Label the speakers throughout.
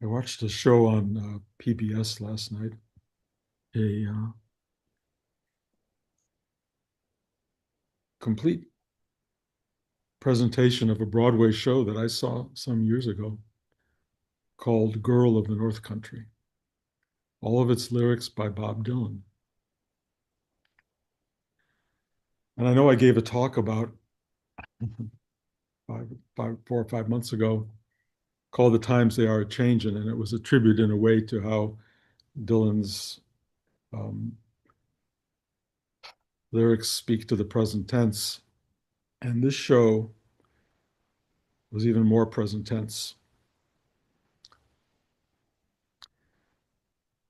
Speaker 1: I watched a show on PBS last night, a complete presentation of a Broadway show that I saw some years ago called Girl of the North Country. All of its lyrics by Bob Dylan. And I know I gave a talk about 4 or 5 months ago called The Times They Are Changing, and it was a tribute in a way to how Dylan's um, lyrics speak to the present tense. And this show was even more present tense.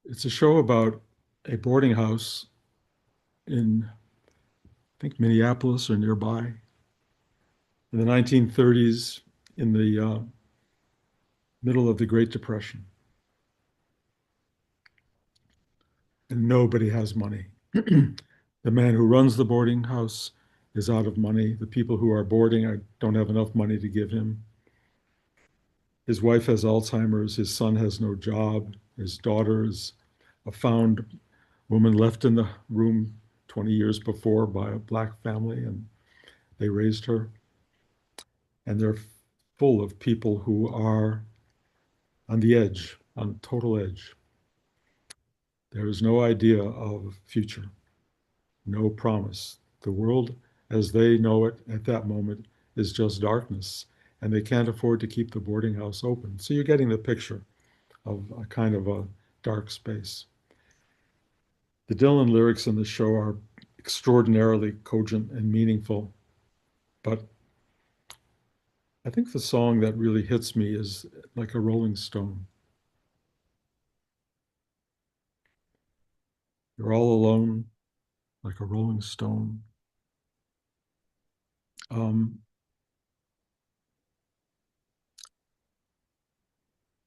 Speaker 1: It's a show about a boarding house in, I think, Minneapolis or nearby in the 1930s, in the middle of the Great Depression. And nobody has money. The man who runs the boarding house is out of money. The people who are boarding don't have enough money to give him. His wife has Alzheimer's. His son has no job. His daughter is a found woman left in the room 20 years before by a black family, and they raised her. And they're full of people who are on the edge, on total edge. There is no idea of future, no promise. The world as they know it at that moment is just darkness, and they can't afford to keep the boarding house open. So you're getting the picture of a kind of a dark space. The Dylan lyrics in the show are extraordinarily cogent and meaningful, but I think the song that really hits me is Like a Rolling Stone. You're all alone, like a rolling stone. Um,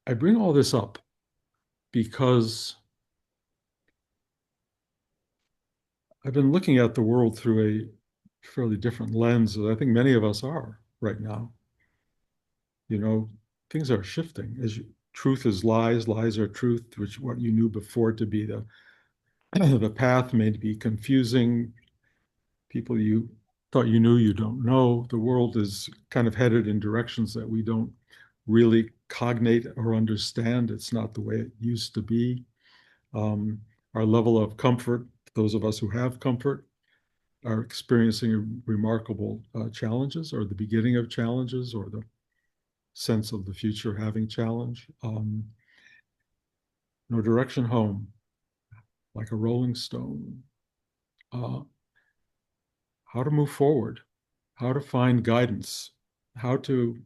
Speaker 1: I bring all this up because I've been looking at the world through a fairly different lens, as I think many of us are right now. You know, things are shifting. Truth is lies, lies are truth, which what you knew before to be the the path may be confusing. People you thought you knew you don't know. The world is kind of headed in directions that we don't really cognate or understand. It's not the way it used to be. Um, our level of comfort, those of us who have comfort, are experiencing remarkable challenges, or the beginning of challenges, or the sense of the future having challenge. No direction home, like a rolling stone. Uh, how to move forward, how to find guidance, how to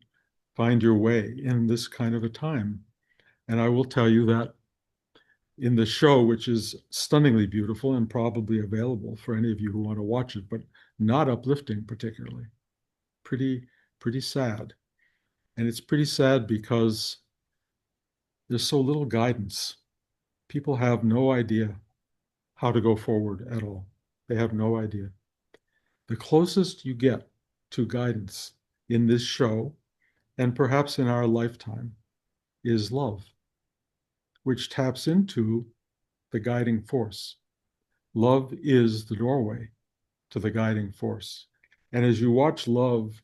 Speaker 1: find your way in this kind of a time. And I will tell you that in the show, which is stunningly beautiful and probably available for any of you who want to watch it, but not uplifting particularly, pretty, pretty sad. And it's pretty sad because there's so little guidance. People have no idea how to go forward at all. They have no idea. The closest you get to guidance in this show, and perhaps in our lifetime, is love, which taps into the guiding force. Love is the doorway to the guiding force. And as you watch love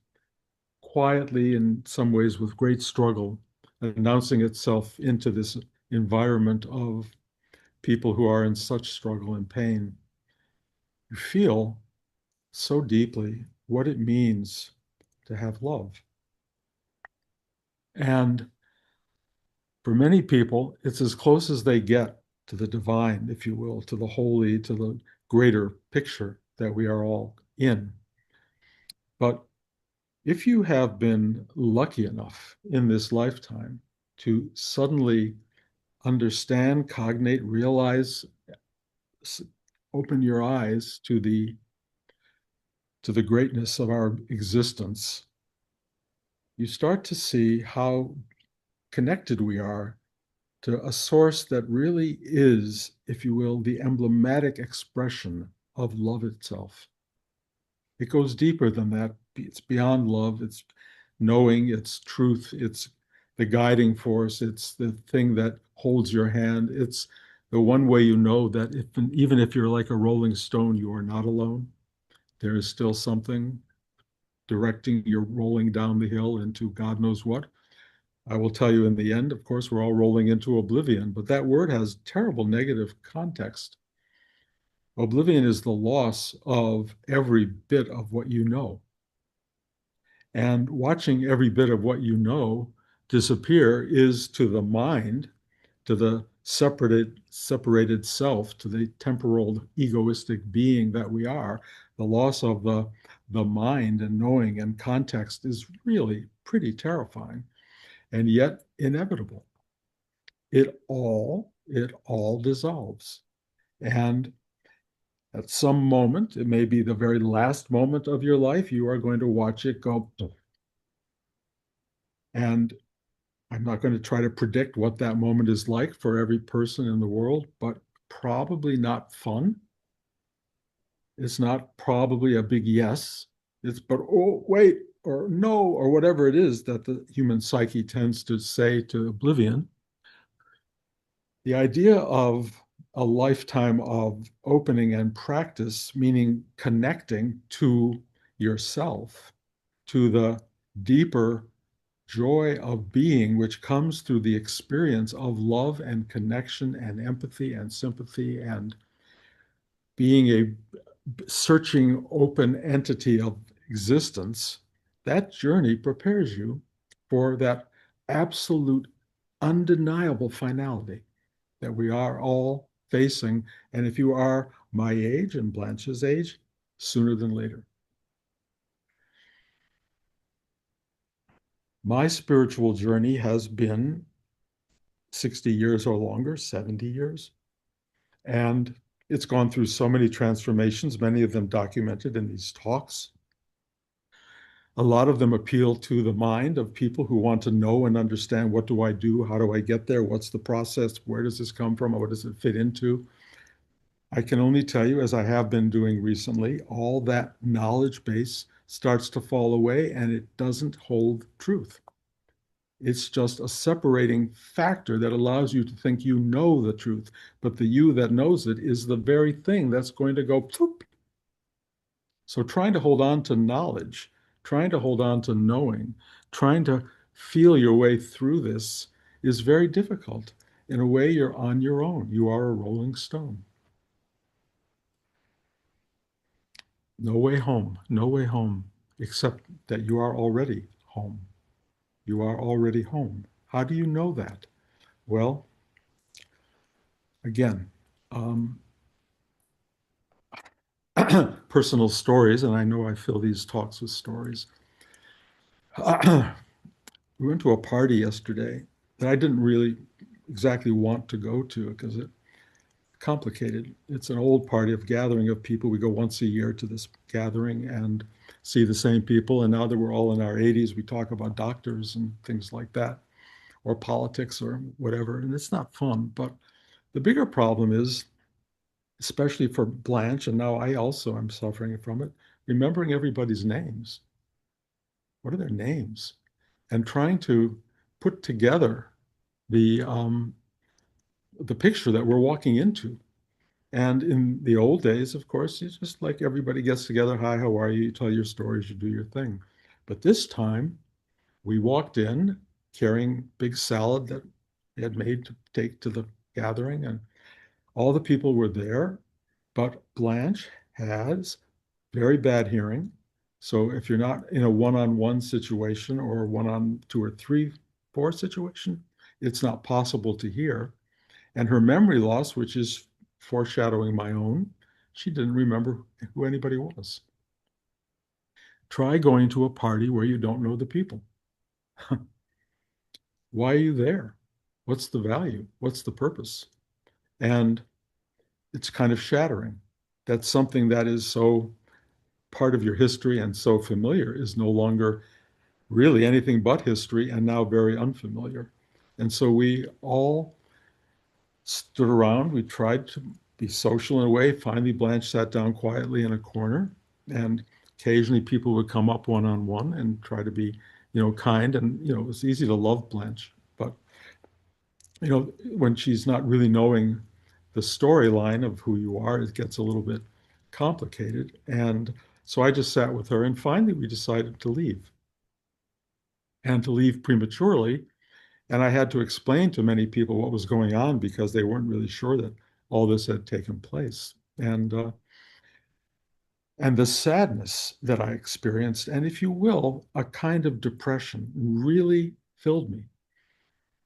Speaker 1: quietly, in some ways with great struggle, announcing itself into this environment of people who are in such struggle and pain, you feel so deeply what it means to have love. And for many people, it's as close as they get to the divine, if you will, to the holy, to the greater picture that we are all in. But if you have been lucky enough in this lifetime to suddenly understand, cognate, realize, open your eyes to the greatness of our existence, you start to see how connected we are to a source that really is, if you will, the emblematic expression of love itself. It goes deeper than that. It's beyond love. It's knowing, it's truth, it's the guiding force. It's the thing that holds your hand. It's the one way you know that if, even if you're like a rolling stone, you are not alone. There is still something directing your rolling down the hill into God knows what. I will tell you in the end, of course, we're all rolling into oblivion, but that word has terrible negative context. Oblivion is the loss of every bit of what you know. And watching every bit of what you know disappear is to the mind, to the separated self, to the temporal egoistic being that we are, the loss of the mind and knowing and context is really pretty terrifying and yet inevitable. It all dissolves. And at some moment, it may be the very last moment of your life, you are going to watch it go. And I'm not going to try to predict what that moment is like for every person in the world, but probably not fun. It's not probably a big yes. It's, but oh, wait, or no, or whatever it is that the human psyche tends to say to oblivion. The idea of a lifetime of opening and practice, meaning connecting to yourself, to the deeper joy of being, which comes through the experience of love and connection and empathy and sympathy and being a searching open entity of existence, that journey prepares you for that absolute, undeniable finality that we are all facing. And if you are my age and Blanche's age, sooner than later. My spiritual journey has been 60 years or longer, 70 years. And it's gone through so many transformations, many of them documented in these talks. A lot of them appeal to the mind of people who want to know and understand, what do I do? How do I get there? What's the process? Where does this come from? What does it fit into? I can only tell you, as I have been doing recently, all that knowledge base starts to fall away and it doesn't hold truth. It's just a separating factor that allows you to think you know the truth, but the you that knows it is the very thing that's going to go poof. So trying to hold on to knowledge, trying to hold on to knowing, trying to feel your way through this is very difficult. In a way, you're on your own. You are a rolling stone. No way home, no way home, except that you are already home. You are already home. How do you know that? Well, again, um, personal stories, and I know I fill these talks with stories. We went to a party yesterday that I didn't really exactly want to go to because it's complicated. It's an old party of gathering of people. We go once a year to this gathering and see the same people. And now that we're all in our 80s, we talk about doctors and things like that, or politics or whatever. And it's not fun. But the bigger problem is, especially for Blanche, and now I also am suffering from it, remembering everybody's names. What are their names? And trying to put together the the picture that we're walking into. And in the old days, of course, you just like everybody gets together. Hi, how are you? You tell your stories, you do your thing. But this time, we walked in carrying big salad that we had made to take to the gathering, and all the people were there. But Blanche has very bad hearing. So if you're not in a one-on-one situation or one-on two or three, four situation, it's not possible to hear. And her memory loss, which is foreshadowing my own, she didn't remember who anybody was. Try going to a party where you don't know the people. Why are you there? What's the value? What's the purpose? And it's kind of shattering. That's something that is so part of your history and so familiar is no longer really anything but history and now very unfamiliar. And so we all stood around. We tried to be social in a way. Finally, Blanche sat down quietly in a corner, and occasionally people would come up one on one and try to be kind, and it was easy to love Blanche. But when she's not really knowing the storyline of who you are, it gets a little bit complicated. And so I just sat with her, and finally we decided to leave, and to leave prematurely. And I had to explain to many people what was going on because they weren't really sure that all this had taken place. And the sadness that I experienced, and if you will, a kind of depression really filled me.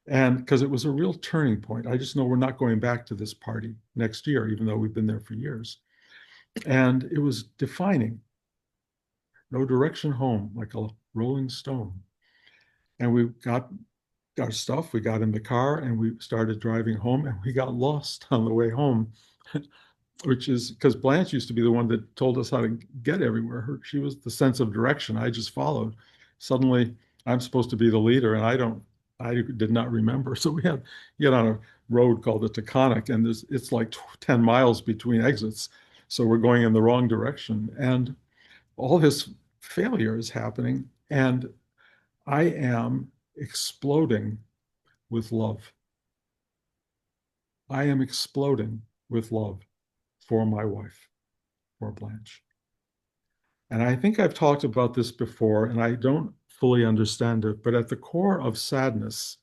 Speaker 1: And because it was a real turning point, I just know we're not going back to this party next year, even though we've been there for years. And it was defining, no direction home, like a rolling stone. And we got our stuff, we got in the car, and we started driving home, and we got lost on the way home, which is because Blanche used to be the one that told us how to get everywhere. She was the sense of direction. I just followed. Suddenly, I'm supposed to be the leader, and I did not remember. So we had get on a road called the Taconic, and it's like 10 miles between exits. So we're going in the wrong direction, and all this failure is happening, and I am exploding with love. I am exploding with love for my wife, for Blanche. And I think I've talked about this before, and I don't fully understand it, but at the core of sadness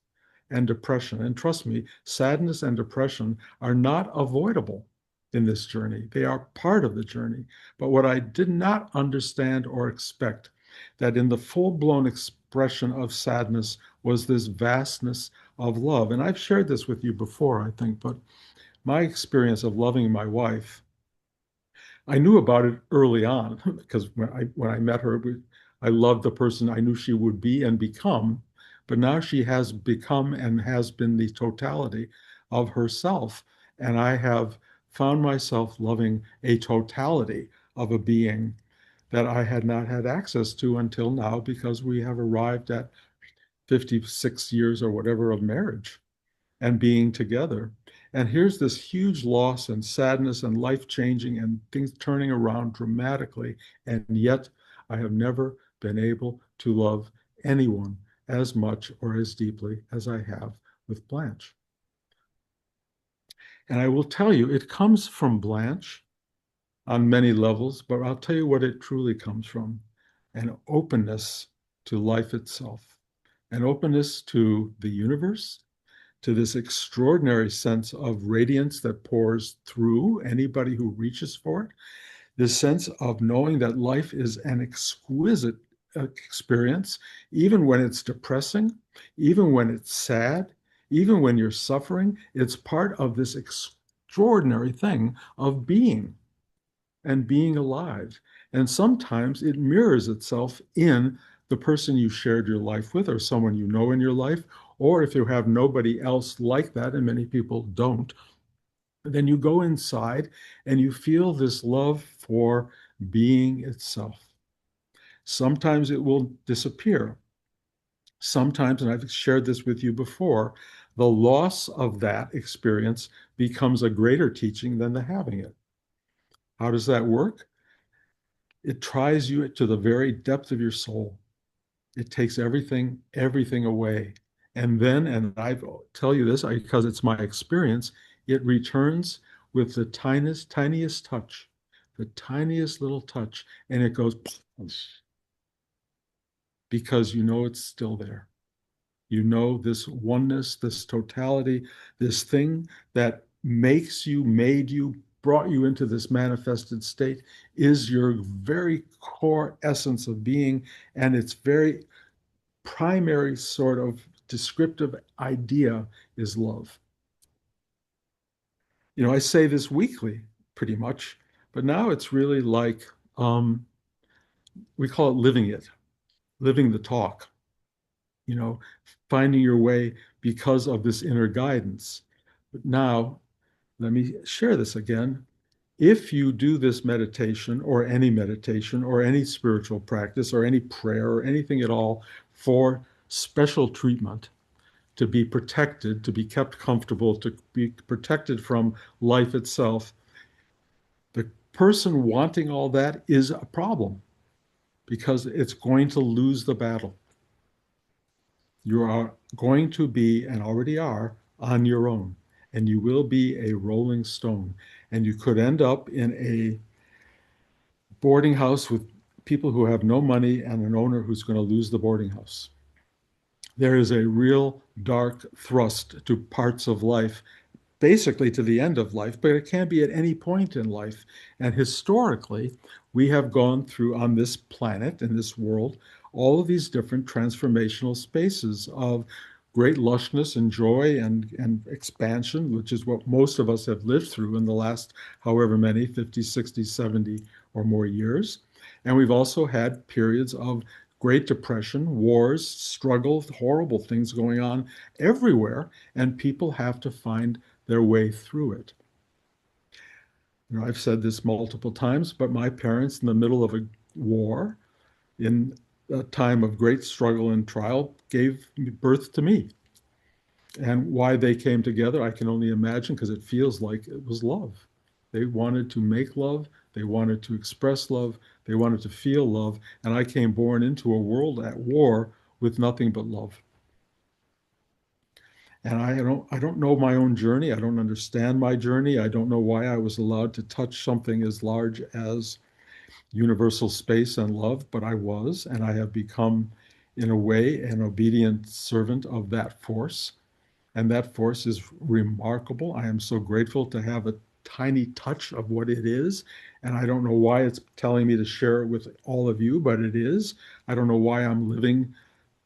Speaker 1: and depression, and trust me, sadness and depression are not avoidable in this journey. They are part of the journey. But what I did not understand or expect, that in the full-blown expression of sadness was this vastness of love. And I've shared this with you before, I think, but my experience of loving my wife, I knew about it early on because when I met her, I loved the person I knew she would be and become. But now she has become and has been the totality of herself. And I have found myself loving a totality of a being that I had not had access to until now because we have arrived at 56 years or whatever of marriage and being together. And here's this huge loss and sadness and life changing and things turning around dramatically. And yet I have never been able to love anyone as much or as deeply as I have with Blanche. And I will tell you, it comes from Blanche on many levels, but I'll tell you what it truly comes from: an openness to life itself, an openness to the universe, to this extraordinary sense of radiance that pours through anybody who reaches for it, this sense of knowing that life is an exquisite experience, even when it's depressing, even when it's sad, even when you're suffering. It's part of this extraordinary thing of being and being alive. And sometimes it mirrors itself in the person you shared your life with or someone you know in your life. Or if you have nobody else like that, and many people don't, then you go inside and you feel this love for being itself. Sometimes it will disappear. Sometimes, and I've shared this with you before, the loss of that experience becomes a greater teaching than the having it. How does that work? It tries you to the very depth of your soul. It takes everything away. And then, and I tell you this because it's my experience, it returns with the tiniest touch, the tiniest little touch, and it goes because you know it's still there. You know this oneness, this totality, this thing that makes you, made you, brought you into this manifested state is your very core essence of being. And its very primary sort of descriptive idea is love. I say this weekly pretty much, but now it's really like we call it living it, living the talk, you know, finding your way because of this inner guidance. But now, let me share this again. If you do this meditation or any spiritual practice or any prayer or anything at all for special treatment, to be protected, to be kept comfortable, to be protected from life itself, the person wanting all that is a problem because it's going to lose the battle. You are going to be, and already are, on your own. And you will be a rolling stone. And you could end up in a boarding house with people who have no money and an owner who's going to lose the boarding house. There is a real dark thrust to parts of life, basically to the end of life, but it can be at any point in life. And historically, we have gone through on this planet, in this world, all of these different transformational spaces of great lushness and joy and expansion, which is what most of us have lived through in the last however many 50, 60, 70 or more years. And we've also had periods of Great Depression, wars, struggle, horrible things going on everywhere, and people have to find their way through it. You know, I've said this multiple times, but my parents, in the middle of a war, in a time of great struggle and trial, gave birth to me. And why they came together, I can only imagine because it feels like it was love. They wanted to make love, they wanted to express love, they wanted to feel love, and I came born into a world at war with nothing but love. And I don't know my own journey. I don't understand my journey. I don't know why I was allowed to touch something as large as universal space and love, but I was, and I have become, in a way, an obedient servant of that force. And that force is remarkable. I am so grateful to have a tiny touch of what it is. And I don't know why it's telling me to share it with all of you, but it is. I don't know why I'm living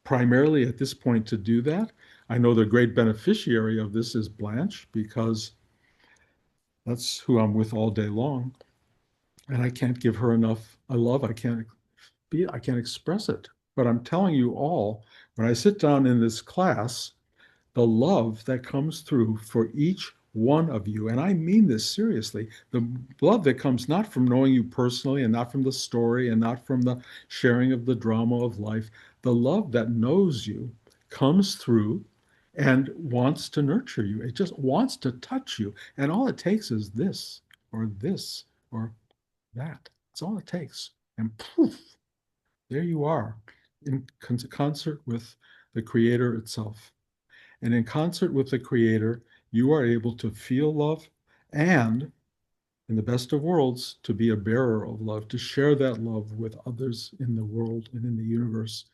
Speaker 1: primarily at this point to do that. I know the great beneficiary of this is Blanche because that's who I'm with all day long. And I can't give her enough love. I can't express it. But I'm telling you all, when I sit down in this class, the love that comes through for each one of you, and I mean this seriously, the love that comes not from knowing you personally and not from the story and not from the sharing of the drama of life, the love that knows you comes through and wants to nurture you. It just wants to touch you. And all it takes is this or that. That's all it takes. And poof, there you are in concert with the Creator itself. And in concert with the Creator, you are able to feel love and, in the best of worlds, to be a bearer of love, to share that love with others in the world and in the universe,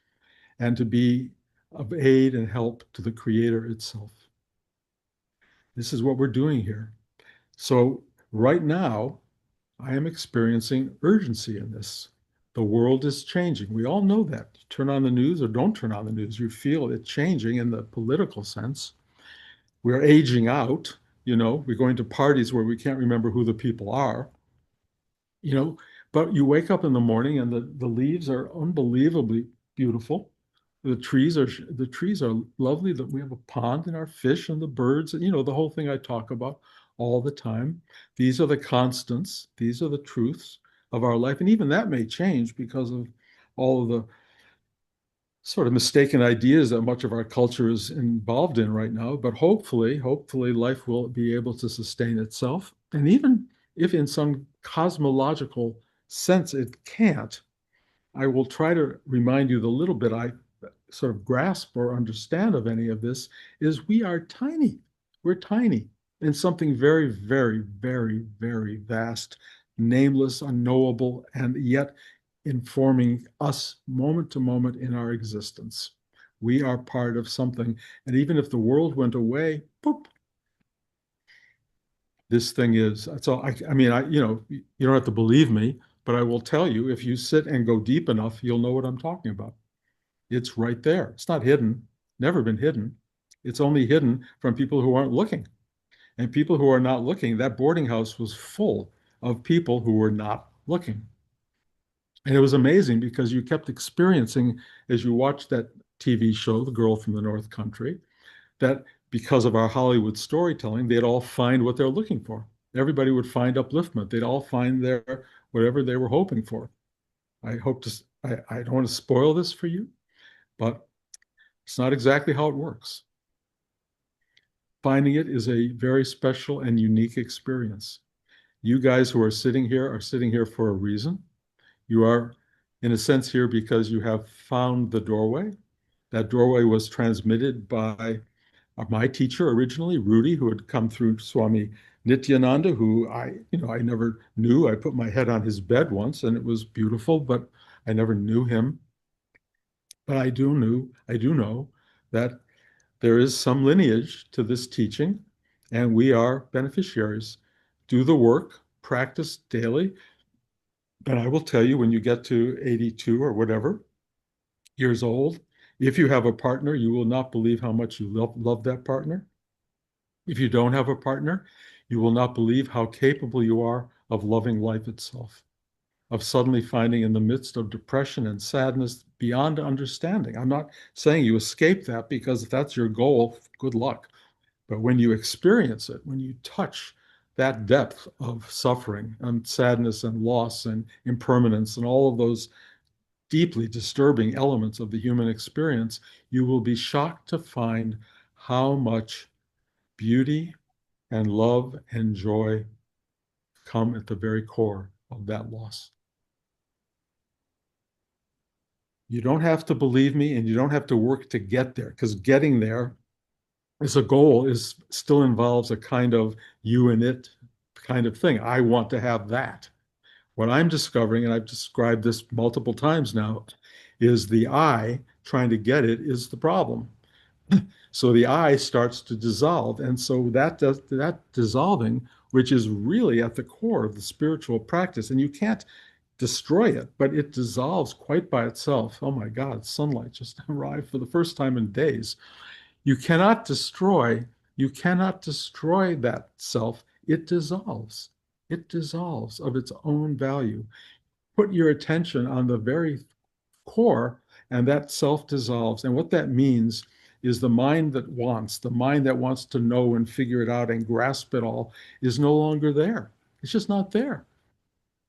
Speaker 1: and to be of aid and help to the Creator itself. This is what we're doing here. So, right now, I am experiencing urgency in this. The world is changing. We all know that. You turn on the news or don't turn on the news, you feel it changing in the political sense. We're aging out, we're going to parties where we can't remember who the people are, you know, but you wake up in the morning and the leaves are unbelievably beautiful. The trees are lovely. That we have a pond and our fish and the birds, and the whole thing I talk about all the time. These are the constants, these are the truths of our life. And even that may change because of all of the sort of mistaken ideas that much of our culture is involved in right now. But hopefully, life will be able to sustain itself. And even if in some cosmological sense it can't, I will try to remind you the little bit I sort of grasp or understand of any of this is we are tiny. We're tiny in something very, very, very, very vast, nameless, unknowable, and yet informing us moment to moment in our existence. We are part of something. And even if the world went away, boop, this thing is. So I mean, you don't have to believe me, but I will tell you, if you sit and go deep enough, you'll know what I'm talking about. It's right there. It's not hidden, never been hidden. It's only hidden from people who aren't looking. And people who are not looking, that boarding house was full of people who were not looking. And it was amazing because you kept experiencing, as you watched that TV show, The Girl from the North Country, that because of our Hollywood storytelling, they'd all find what they're looking for. Everybody would find upliftment. They'd all find their whatever they were hoping for. I don't want to spoil this for you, but it's not exactly how it works. Finding it is a very special and unique experience. You guys who are sitting here for a reason. You are, in a sense, here because you have found the doorway. That doorway was transmitted by my teacher originally, Rudy, who had come through Swami Nityananda, who I never knew. I put my head on his bed once and it was beautiful, but I never knew him. But I do know that there is some lineage to this teaching, and we are beneficiaries. Do the work, practice daily, and I will tell you when you get to 82 or whatever years old, if you have a partner, you will not believe how much you love that partner. If you don't have a partner, you will not believe how capable you are of loving life itself, of suddenly finding in the midst of depression and sadness beyond understanding. I'm not saying you escape that because if that's your goal, good luck. But when you experience it, when you touch that depth of suffering and sadness and loss and impermanence and all of those deeply disturbing elements of the human experience, you will be shocked to find how much beauty and love and joy come at the very core of that loss. You don't have to believe me and you don't have to work to get there because getting there as a goal is still involves a kind of you and it kind of thing. I want to have that. What I'm discovering, and I've described this multiple times now, is the I trying to get it is the problem. So the I starts to dissolve. And so that dissolving, which is really at the core of the spiritual practice, and you can't destroy it, but it dissolves quite by itself. Oh my God, sunlight just arrived for the first time in days. You cannot destroy, you cannot destroy that self. It dissolves. It dissolves of its own value. Put your attention on the very core, and that self dissolves. And what that means is the mind that wants to know and figure it out and grasp it all, is no longer there. It's just not there.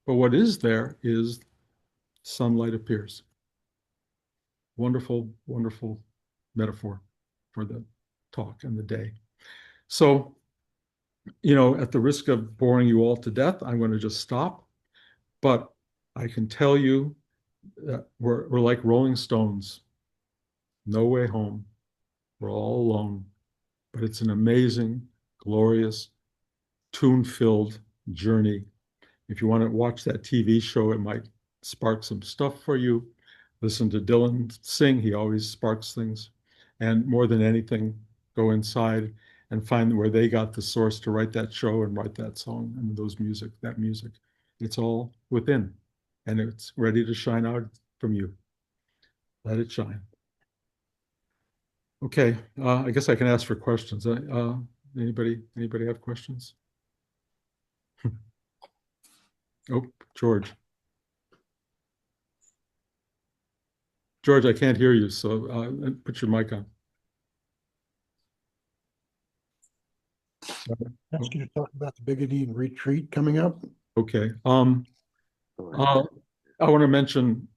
Speaker 1: But what is there is sunlight appears. Wonderful, wonderful metaphor for the talk and the day. So, at the risk of boring you all to death, I'm going to just stop. But I can tell you that we're like Rolling Stones, no way home. We're all alone. But it's an amazing, glorious, tune filled journey. If you want to watch that TV show, it might spark some stuff for you. Listen to Dylan sing, he always sparks things. And more than anything, go inside and find where they got the source to write that show and write that song and that music. It's all within and it's ready to shine out from you. Let it shine. Okay, I guess I can ask for questions. Anybody have questions? Oh, George. George, I can't hear you, so put your mic on.
Speaker 2: Ask you to talk about the Big Indian retreat coming up.
Speaker 1: Okay. Uh, I want to mention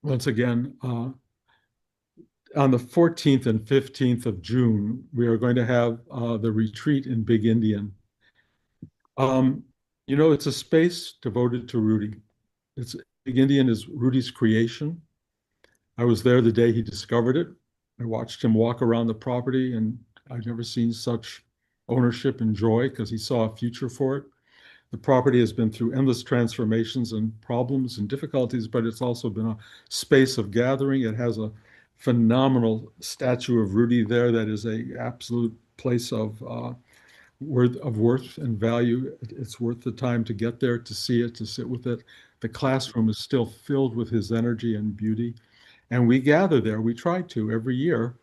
Speaker 1: once again, on the 14th and 15th of June, we are going to have the retreat in Big Indian. Um, it's a space devoted to Rudy. It's Big Indian is Rudy's creation. I was there the day he discovered it. I watched him walk around the property, and I've never seen such ownership and joy because he saw a future for it. The property has been through endless transformations and problems and difficulties, but it's also been a space of gathering. It has a phenomenal statue of Rudy there that is a absolute place of worth and value. It's worth the time to get there, to see it, to sit with it. The classroom is still filled with his energy and beauty. And we gather there. We try to every year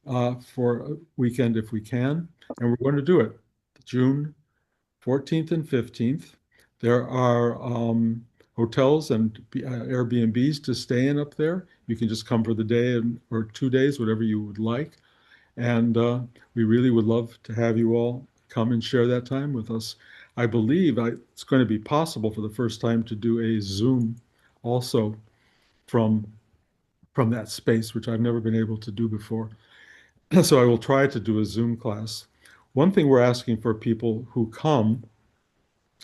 Speaker 1: for a weekend if we can. And we're going to do it June 14th and 15th. There are hotels and Airbnbs to stay in up there. You can just come for the day or 2 days, whatever you would like. And we really would love to have you all come and share that time with us. I believe it's going to be possible for the first time to do a Zoom also from from that space, which I've never been able to do before. So I will try to do a Zoom class. One thing we're asking for people who come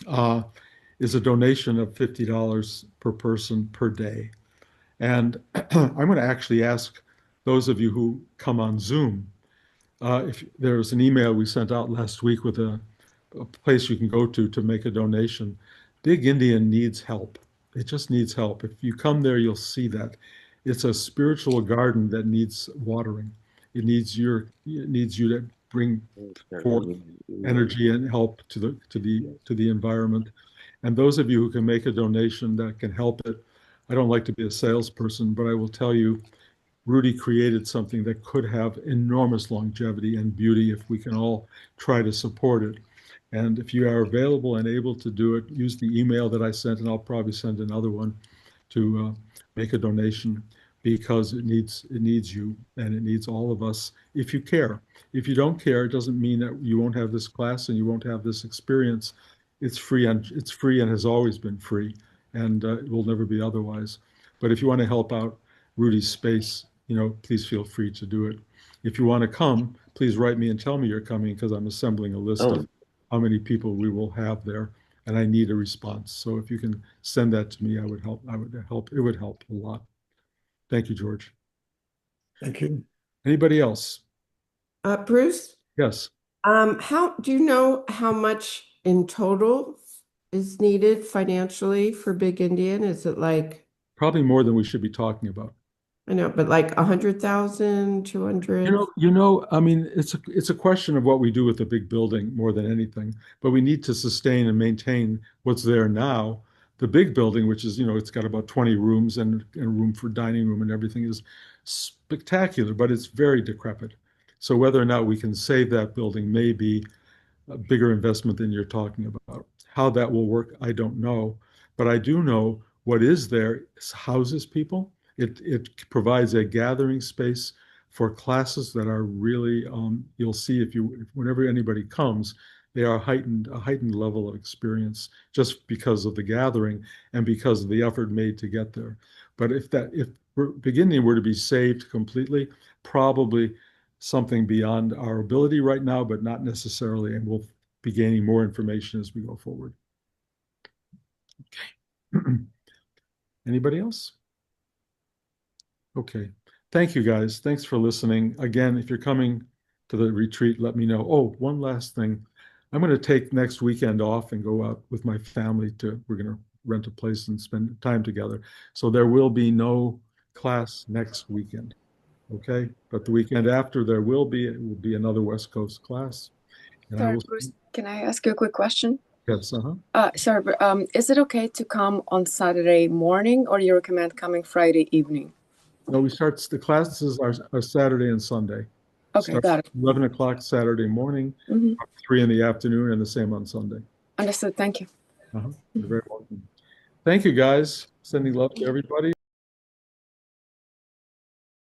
Speaker 1: uh, is a donation of $50 per person per day. And I'm going to actually ask those of you who come on Zoom, if there was an email we sent out last week with a place you can go to make a donation. Big Indian needs help. It just needs help. If you come there, you'll see that. It's a spiritual garden that needs watering. It needs you to bring forth energy and help to the environment. And those of you who can make a donation that can help it, I don't like to be a salesperson, but I will tell you Rudy created something that could have enormous longevity and beauty if we can all try to support it. And if you are available and able to do it, use the email that I sent, and I'll probably send another one to make a donation because it needs you and it needs all of us if you care. If you don't care, it doesn't mean that you won't have this class and you won't have this experience. It's free and has always been free, and it will never be otherwise. But if you want to help out Rudy's space, please feel free to do it. If you want to come, please write me and tell me you're coming because I'm assembling a list of
Speaker 3: Oh,
Speaker 1: how many people we will have there, and I need a response. So if you can send that to me, I would help. I would help. It would help a lot. Thank you, George.
Speaker 2: Thank you.
Speaker 1: Anybody else?
Speaker 4: Bruce,
Speaker 1: Yes,
Speaker 4: how do you know how much in total is needed financially for Big Indian? Is it like,
Speaker 1: probably more than we should be talking about.
Speaker 4: I know, but like 100,000,
Speaker 1: You
Speaker 4: 200?
Speaker 1: know, you know, I mean, it's a question of what we do with the big building more than anything. But we need to sustain and maintain what's there now. The big building, which is, it's got about 20 rooms and room for dining room and everything, is spectacular, but it's very decrepit. So whether or not we can save that building may be a bigger investment than you're talking about. How that will work, I don't know. But I do know what is there houses people. It provides a gathering space for classes that are really, you'll see whenever anybody comes, they are a heightened level of experience just because of the gathering and because of the effort made to get there. But if beginning were to be saved completely, probably something beyond our ability right now, but not necessarily, and we'll be gaining more information as we go forward. Anybody else? Okay. Thank you, guys. Thanks for listening. Again, if you're coming to the retreat, let me know. Oh, one last thing. I'm going to take next weekend off and go out with my family we're going to rent a place and spend time together. So there will be no class next weekend. Okay. But the weekend after it will be another West Coast class. And I
Speaker 5: Sorry,
Speaker 1: will,
Speaker 5: Bruce, can I ask you a quick question?
Speaker 1: yes, uh-huh.
Speaker 5: Sorry, but, is it okay to come on Saturday morning or you recommend coming Friday evening?
Speaker 1: No, the classes are Saturday and Sunday.
Speaker 5: Okay,
Speaker 1: Start
Speaker 5: got it.
Speaker 1: 11 o'clock Saturday morning,
Speaker 5: Hmm.
Speaker 1: 3 in the afternoon, and the same on Sunday.
Speaker 5: Understood. Thank you.
Speaker 1: You're very welcome. Thank you, guys. Sending love to everybody.